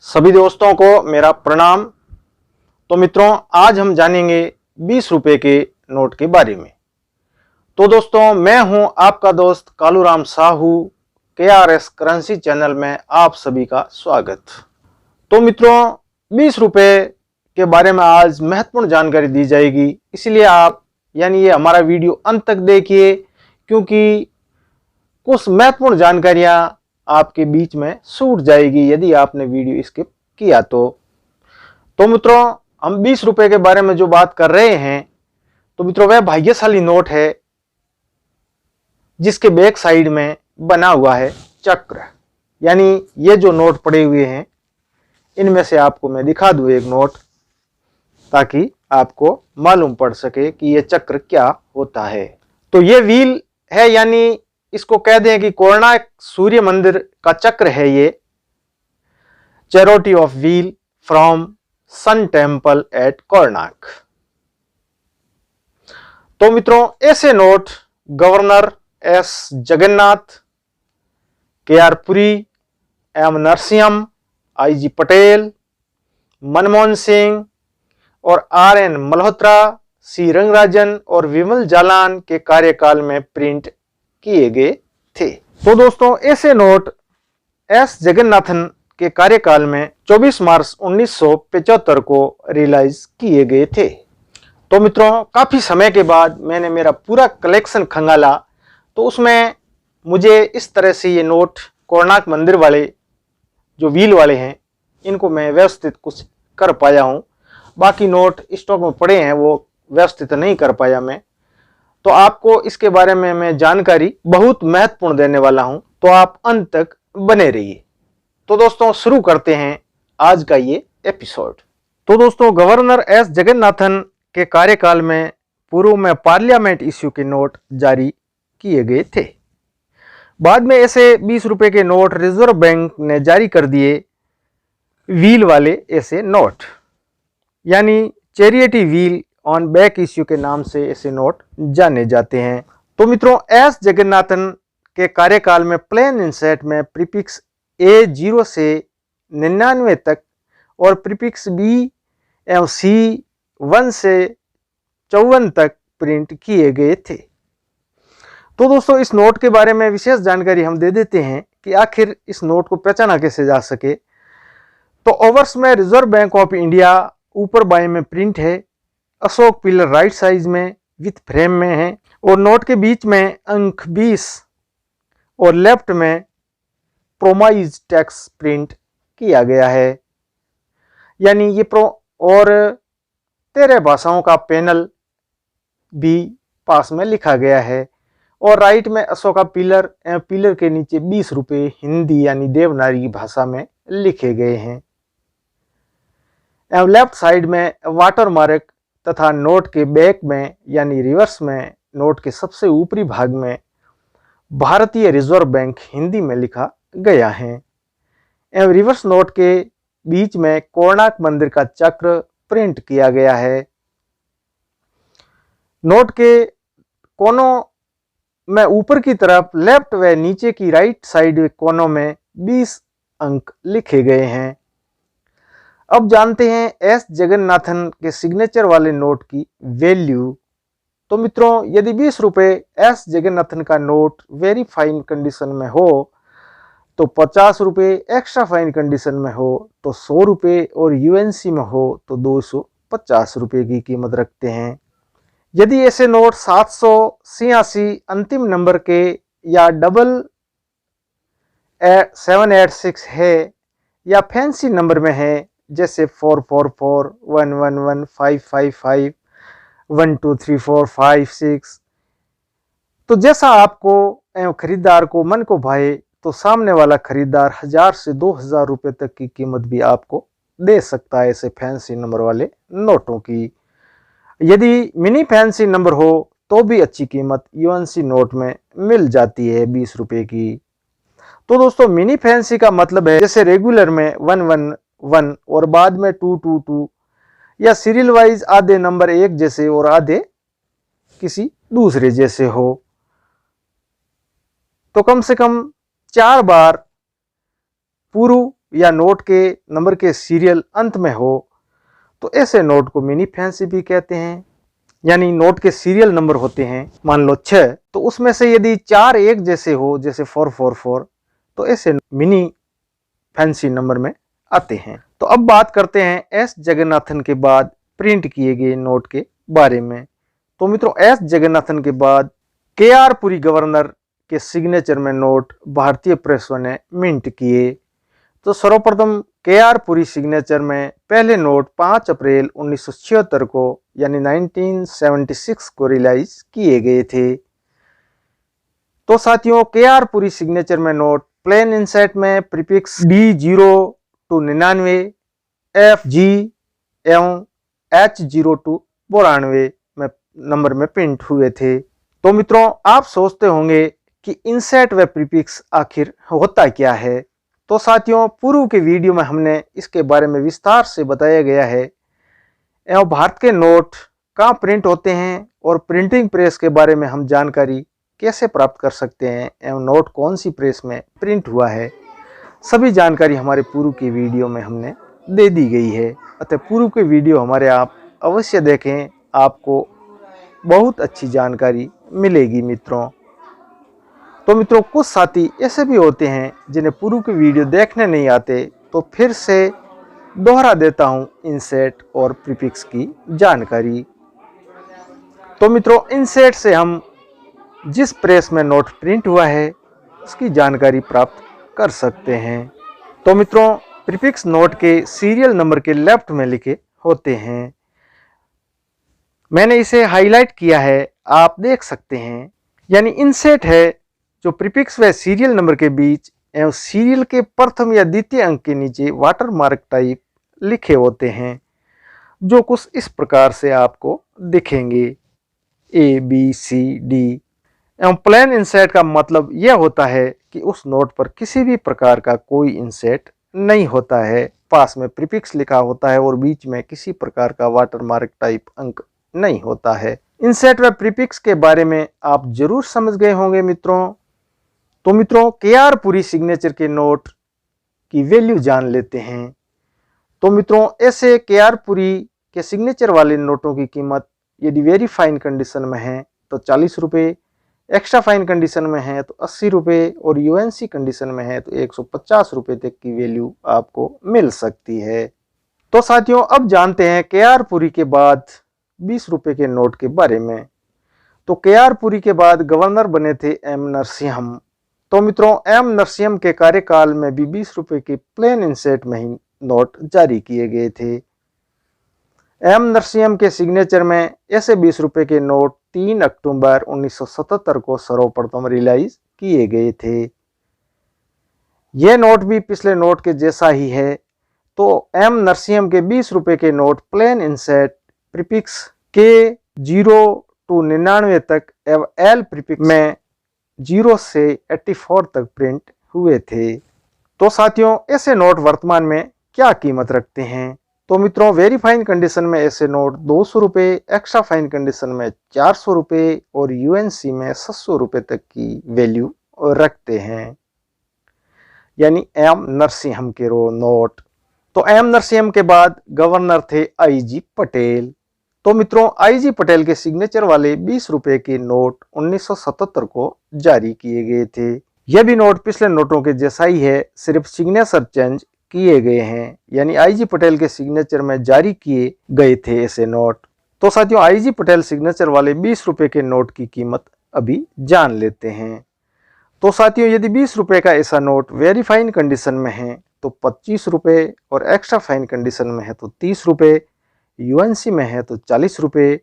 सभी दोस्तों को मेरा प्रणाम। तो मित्रों, आज हम जानेंगे 20 रुपए के नोट के बारे में। तो दोस्तों, मैं हूं आपका दोस्त Kaluram Sahu. KRS currency channel में आप सभी का स्वागत। तो मित्रों, 20 रुपए के बारे में आज महत्वपूर्ण जानकारी दी जाएगी, इसलिए आप ये हमारा वीडियो अंत तक देखिए, क्योंकि कुछ महत्वपूर्ण जानकारियां आपके बीच में छूट जाएगी यदि आपने वीडियो स्किप किया तो मित्रों, हम 20 रुपए के बारे में जो बात कर रहे हैं, तो मित्रों वह भाग्यशाली नोट है जिसके बैक साइड में बना हुआ है चक्र। यानी ये जो नोट पड़े हुए हैं, इनमें से आपको मैं दिखा दूं एक नोट, ताकि आपको मालूम पड़ सके कि ये चक्र क्या होता है। तो ये व्हील है, यानी इसको कह दें कि कोणार्क सूर्य मंदिर का चक्र है ये। Chariot of wheel from sun temple at Konark. तो मित्रों, ऐसे note governor S Jagannath, KR Puri, M Narasimham, IG Patel, Manmohan Singh और RN मल्होत्रा, C रंगराजन और विमल जालान के कार्यकाल में प्रिंट किए गए थे। तो दोस्तों, ऐसे नोट S जगन्नाथन के कार्यकाल में 24 मार्च 1975 को रिलीज किए गए थे। तो मित्रों, काफी समय के बाद मैंने मेरा पूरा कलेक्शन खंगाला, तो उसमें मुझे इस तरह से ये नोट कोणार्क मंदिर वाले जो व्हील वाले हैं, इनको मैं व्यवस्थित कुछ कर पाया हूं। बाकी नोट स्टॉक में पड़े हैं, वो व्यवस्थित नहीं कर पाया मैं। तो आपको इसके बारे में मैं जानकारी बहुत महत्वपूर्ण देने वाला हूं, तो आप अंत तक बने रहिए। तो दोस्तों, शुरू करते हैं आज का ये एपिसोड। तो दोस्तों, गवर्नर S जगन्नाथन के कार्यकाल में पूर्व में पार्लियामेंट इश्यू के नोट जारी किए गए थे। बाद में ऐसे 20 रुपए के नोट रिजर्व बैंक ने जारी कर दिए, व्हील वाले ऐसे नोट, यानी charity wheel on back issue के नाम से ऐसे नोट जाने जाते हैं। तो मित्रों, S जगन्नाथन के कार्यकाल में प्लेन इंसेट में प्रीफिक्स A0 से 99 तक और प्रीफिक्स B एवं C 1 से 54 तक प्रिंट किए गए थे। तो दोस्तों, इस नोट के बारे में विशेष जानकारी हम दे देते हैं कि आखिर इस नोट को पहचाना कैसे जा सके। तो ओवर्स में रिजर्व बैंक ऑफ इंडिया ऊपर बाएं में प्रिंट है, अशोक पिलर राइट साइज में विथ फ्रेम में है, और नोट के बीच में अंक 20 और लेफ्ट में प्रोमाइज टेक्स्ट प्रिंट किया गया है। यानी ये और 13 भाषाओं का पैनल भी पास में लिखा गया है, और राइट में अशोका पिलर एवं पिलर के नीचे 20 रुपए हिंदी यानी देवनागरी भाषा में लिखे गए हैं। एवं लेफ्ट साइड में वाटर मार्क तथा नोट के बैक में यानी रिवर्स में नोट के सबसे ऊपरी भाग में भारतीय रिजर्व बैंक हिंदी में लिखा गया है। एवं रिवर्स नोट के बीच में कोणार्क मंदिर का चक्र प्रिंट किया गया है। नोट के कोनों में ऊपर की तरफ लेफ्ट व नीचे की राइट साइड कोनों में 20 अंक लिखे गए हैं। अब जानते हैं S जगन्नाथन के सिग्नेचर वाले नोट की वैल्यू। तो मित्रों, यदि 20 रुपए S जगन्नाथन का नोट वेरी फाइन कंडीशन में हो तो 50 रुपए, एक्स्ट्रा फाइन कंडीशन में हो तो 100 रुपए और UNC में हो तो 250 रुपए की कीमत रखते हैं। यदि ऐसे नोट 786 अंतिम नंबर के या 786 है या फैंसी नंबर में है, जैसे 444, 111, 555, 1 2 3 4 5 6, तो जैसा आपको एवं खरीदार को मन को भाए, तो सामने वाला खरीदार 1000 से 2000 रुपए तक की कीमत भी आपको दे सकता है ऐसे फैंसी नंबर वाले नोटों की। यदि मिनी फैंसी नंबर हो तो भी अच्छी कीमत UNC नोट में मिल जाती है 20 रुपए की। तो दोस्तों, मिनी फैंसी का मतलब है जैसे रेगुलर में 111 और बाद में 222, या सीरियल वाइज आधे नंबर एक जैसे और आधे किसी दूसरे जैसे हो। तो कम से कम 4 बार पूर्व या नोट के नंबर के सीरियल अंत में हो तो ऐसे नोट को मिनी फैंसी भी कहते हैं। यानी नोट के सीरियल नंबर होते हैं मान लो 6, तो उसमें से यदि 4 एक जैसे हो, जैसे 444, तो ऐसे मिनी फैंसी नंबर में आते हैं। तो अब बात करते हैं एस जगन्नाथन के बाद प्रिंट किए गए नोट के बारे में। तो मित्रों, एस जगन्नाथन के बाद KR पुरी गवर्नर के सिग्नेचर में नोट भारतीय प्रेसों ने मिंट किए। तो सर्वप्रथम KR पुरी सिग्नेचर में पहले नोट 5 अप्रैल 1976 को यानी 1976 को रिलीज किए गए थे। तो साथियों, KR पुरी सिग्नेचर में नोट प्लेन इंसेट में प्रीफिक्स D0 to 99, FG एवं H0 to 92 में नंबर में प्रिंट हुए थे। तो मित्रों, आप सोचते होंगे कि इंसेट व प्रीफिक्स आखिर होता क्या है। तो साथियों, पूर्व के वीडियो में हमने इसके बारे में विस्तार से बताया गया है एवं भारत के नोट कहाँ प्रिंट होते हैं और प्रिंटिंग प्रेस के बारे में हम जानकारी कैसे प्राप्त कर सकते हैं एवं नोट कौन सी प्रेस में प्रिंट हुआ है, सभी जानकारी हमारे पूर्व के वीडियो में हमने दे दी गई है। अतः पूर्व के वीडियो हमारे आप अवश्य देखें, आपको बहुत अच्छी जानकारी मिलेगी मित्रों। तो मित्रों, कुछ साथी ऐसे भी होते हैं जिन्हें पूर्व के वीडियो देखने नहीं आते, तो फिर से दोहरा देता हूं इंसेट और प्रीफिक्स की जानकारी। तो मित्रों, इंसेट से हम जिस प्रेस में नोट प्रिंट हुआ है उसकी जानकारी प्राप्त कर सकते हैं। तो मित्रों, प्रीफिक्स नोट के सीरियल नंबर के लेफ्ट में लिखे होते हैं। मैंने इसे हाईलाइट किया है, आप देख सकते हैं। यानी इंसेट है जो प्रीफिक्स व सीरियल नंबर के बीच एवं सीरियल के प्रथम या द्वितीय अंक के नीचे वाटर मार्क टाइप लिखे होते हैं, जो कुछ इस प्रकार से आपको दिखेंगे ABCD। एवं प्लेन इंसेट का मतलब यह होता है कि उस नोट पर किसी भी प्रकार का कोई इंसेट नहीं होता है, पास में प्रीफिक्स लिखा होता है और बीच में किसी प्रकार का वाटरमार्क टाइप अंक नहीं होता है। इंसेट व प्रीफिक्स के बारे में आप जरूर समझ गए होंगे मित्रों। तो मित्रों, KR पुरी सिग्नेचर के नोट की वैल्यू जान लेते हैं। तो मित्रों, ऐसे KR पुरी के सिग्नेचर वाले नोटों की कीमत यदि वेरी फाइन कंडीशन में है तो 40 रुपये, एक्स्ट्रा फाइन कंडीशन में है तो 80 रुपये और UNC कंडीशन में है तो 150 रुपये तक की वैल्यू आपको मिल सकती है। तो साथियों, अब जानते हैं KR पुरी के बाद 20 रुपये के नोट के बारे में। तो KR पुरी के बाद गवर्नर बने थे M नरसिम्हम। तो मित्रों, M नरसिम्हम के कार्यकाल में भी 20 रुपये के प्लेन इंसेट में ही नोट जारी किए गए थे। M नरसिम्हम के सिग्नेचर में ऐसे 20 रुपये के नोट 3 अक्टूबर 1977 को सर्वप्रथम रिलीज किए गए थे। यह नोट भी पिछले नोट के जैसा ही है। तो M नरसिम्हम के 20 रुपये के note plain inset prefix K0 to 99 तक एवं L प्रीफिक्स में 0 से 84 तक प्रिंट हुए थे। तो साथियों, ऐसे नोट वर्तमान में क्या कीमत रखते हैं। तो मित्रों, वेरी फाइन कंडीशन में ऐसे नोट 200 रुपये, एक्स्ट्रा फाइन कंडीशन में 400 रुपये और UNC में 700 रुपये तक की वैल्यू रखते हैं। यानी M नरसिम्हम के नोट। तो M नरसिम्हम के बाद गवर्नर थे IG पटेल। तो मित्रों, IG पटेल के सिग्नेचर वाले 20 रुपये के नोट 1977 को जारी किए गए थे। यह भी नोट पिछले नोटों के जैसा ही है, सिर्फ सिग्नेचर चेंज किए गए हैं। यानी IG पटेल के सिग्नेचर में जारी किए गए थे ऐसे नोट। तो साथियों, IG पटेल सिग्नेचर वाले 20 रुपये के नोट की कीमत अभी जान लेते हैं। तो साथियों, यदि 20 रुपये का ऐसा नोट वेरी फाइन कंडीशन में है तो 25 रुपये और एक्स्ट्रा फाइन कंडीशन में है तो 30 रुपये, UNC में है तो 40 रुपये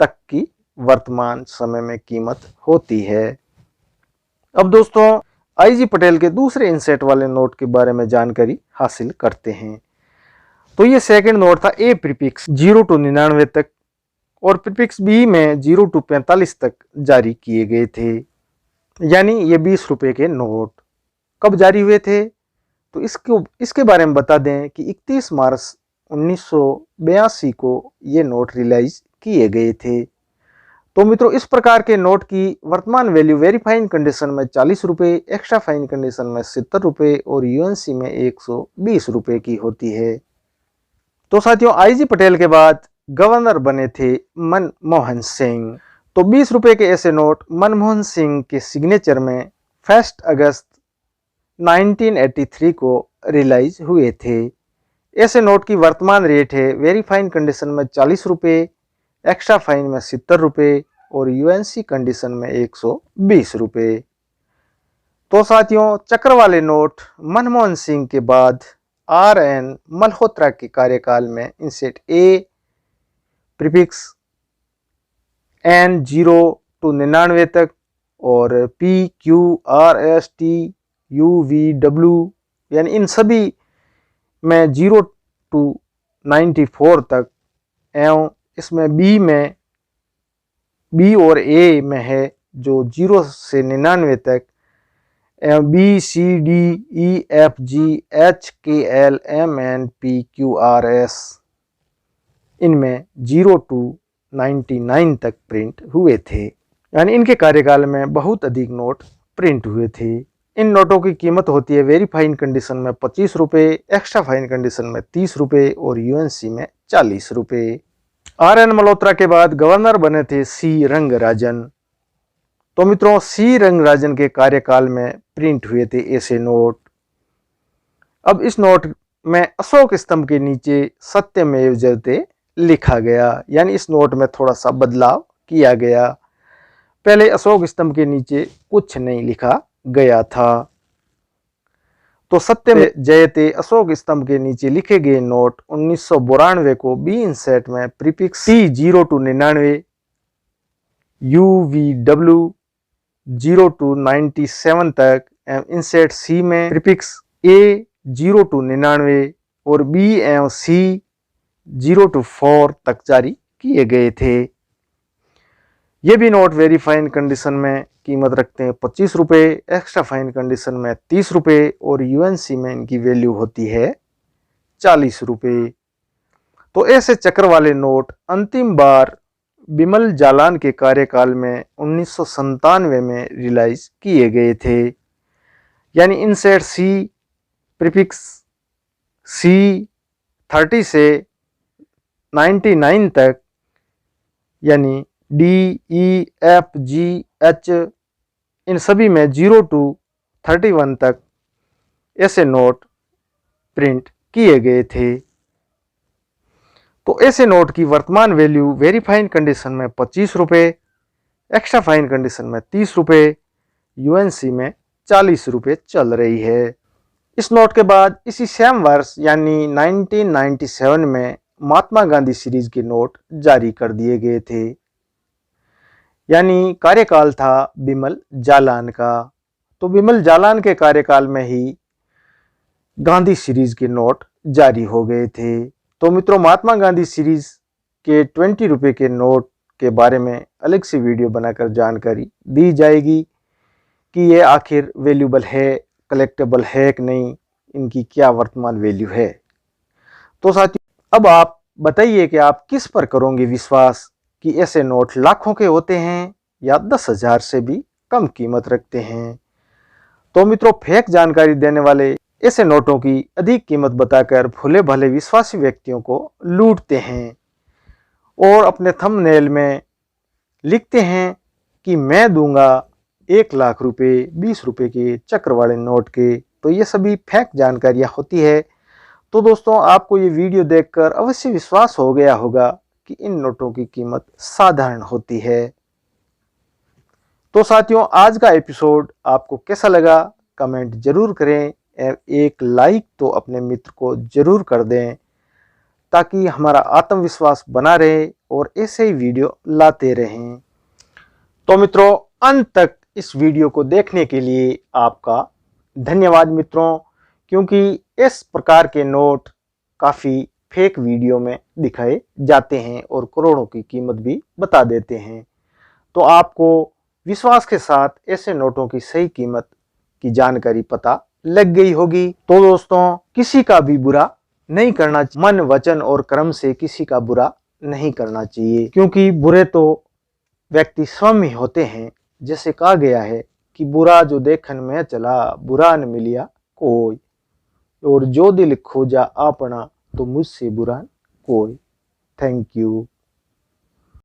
तक की वर्तमान समय में कीमत होती है। अब दोस्तों, IG पटेल के दूसरे इंसेट वाले नोट के बारे में जानकारी हासिल करते हैं। तो ये सेकंड नोट था A प्रीफिक्स 0 to 99 तक और प्रीफिक्स B में 0 to 45 तक जारी किए गए थे। यानी ये 20 रुपये के नोट कब जारी हुए थे, तो इसके बारे में बता दें कि 31 मार्च 1982 को ये नोट रिलीज किए गए थे। तो मित्रों इस प्रकार के नोट की वर्तमान वैल्यू वेरी फाइन कंडीशन में 40 रुपये, एक्स्ट्रा फाइन कंडीशन में 70 रुपये और यूएनसी में 120 रुपये की होती है। तो साथियों आईजी पटेल के बाद गवर्नर बने थे मनमोहन सिंह। तो 20 रुपये के ऐसे नोट मनमोहन सिंह के सिग्नेचर में 1 अगस्त 1983 को रिलीज हुए थे। ऐसे नोट की वर्तमान रेट है वेरी फाइन कंडीशन में 40 रुपये, एक्स्ट्रा फाइन में 70 रुपये और यूएनसी कंडीशन में 120 रुपये। तो साथियों चक्र वाले नोट मनमोहन सिंह के बाद RN मल्होत्रा के कार्यकाल में इंसेट A प्रीफिक्स N0 to 99 तक और PQRSTUVW यानी इन सभी में 0 to 94 तक एवं इसमें B और A में है जो 0 से 99 तक एवं BCDEFGHKLMNPQRS इनमें 0 to 99 तक प्रिंट हुए थे। यानी इनके कार्यकाल में बहुत अधिक नोट प्रिंट हुए थे। इन नोटों की कीमत होती है वेरी फाइन कंडीशन में 25 रुपये, एक्स्ट्रा फाइन कंडीशन में 30 रुपये और यूएनसी में 40 रुपये। RN मल्होत्रा के बाद गवर्नर बने थे C रंगराजन। तो मित्रों C रंगराजन के कार्यकाल में प्रिंट हुए थे ऐसे नोट। अब इस नोट में अशोक स्तंभ के नीचे सत्यमेव जयते लिखा गया, यानी इस नोट में थोड़ा सा बदलाव किया गया। पहले अशोक स्तंभ के नीचे कुछ नहीं लिखा गया था। तो सत्यमेव जयते अशोक स्तंभ के नीचे लिखे गए नोट 1992 को बी इंसेट में prefix C0 to 99, UVW 0 to 97 तक एवं इंसेट C में प्रीफिक्स A 0 to 99 और B एवं C 0 to 4 तक जारी किए गए थे। ये भी नोट वेरी फाइन कंडीशन में कीमत रखते हैं 25 रुपये, एक्स्ट्रा फाइन कंडीशन में 30 रुपये और यूएनसी में इनकी वैल्यू होती है 40 रुपये। तो ऐसे चक्र वाले नोट अंतिम बार बिमल जालान के कार्यकाल में 1997 में रिलीज किए गए थे। यानी इंसेट C प्रीफिक्स C30 से 99 तक यानी DEFGH इन सभी में 0 to 31 तक ऐसे नोट प्रिंट किए गए थे। तो ऐसे नोट की वर्तमान वैल्यू वेरी फाइन कंडीशन में 25 रुपये, एक्स्ट्रा फाइन कंडीशन में 30 रुपये, यूएनसी में 40 रुपये चल रही है। इस नोट के बाद इसी सेम वर्ष यानी 1997 में महात्मा गांधी सीरीज के नोट जारी कर दिए गए थे। यानी कार्यकाल था बिमल जालान का। तो बिमल जालान के कार्यकाल में ही गांधी सीरीज के नोट जारी हो गए थे। तो मित्रों महात्मा गांधी सीरीज के 20 रुपये के नोट के बारे में अलग से वीडियो बनाकर जानकारी दी जाएगी कि ये आखिर वैल्यूबल है, कलेक्टेबल है कि नहीं, इनकी क्या वर्तमान वैल्यू है। तो साथियों अब आप बताइए कि आप किस पर करोगे विश्वास कि ऐसे नोट लाखों के होते हैं या 10,000 से भी कम कीमत रखते हैं। तो मित्रों फेक जानकारी देने वाले ऐसे नोटों की अधिक कीमत बताकर भोले भाले विश्वासी व्यक्तियों को लूटते हैं और अपने थंबनेल में लिखते हैं कि मैं दूंगा 1 लाख रुपए 20 रुपए के चक्र वाले नोट के। तो ये सभी फेक जानकारियां होती है। तो दोस्तों आपको ये वीडियो देखकर अवश्य विश्वास हो गया होगा कि इन नोटों की कीमत साधारण होती है। तो साथियों आज का एपिसोड आपको कैसा लगा कमेंट जरूर करें, एक लाइक तो अपने मित्र को जरूर कर दें ताकि हमारा आत्मविश्वास बना रहे और ऐसे ही वीडियो लाते रहें। तो मित्रों अंत तक इस वीडियो को देखने के लिए आपका धन्यवाद मित्रों, क्योंकि इस प्रकार के नोट काफ़ी फेक वीडियो में दिखाए जाते हैं और करोड़ों की कीमत भी बता देते हैं। तो आपको विश्वास के साथ ऐसे नोटों की सही कीमत की जानकारी पता लग गई होगी। तो दोस्तों किसी का भी बुरा नहीं करना चाहिए, मन वचन और कर्म से किसी का बुरा नहीं करना चाहिए, क्योंकि बुरे तो व्यक्ति स्वयं ही होते हैं। जैसे कहा गया है कि बुरा जो देखन में चला, बुरा न मिलिया कोई, और जो दिल खोजा अपना, तो मुझसे बुरा कोई। Thank you.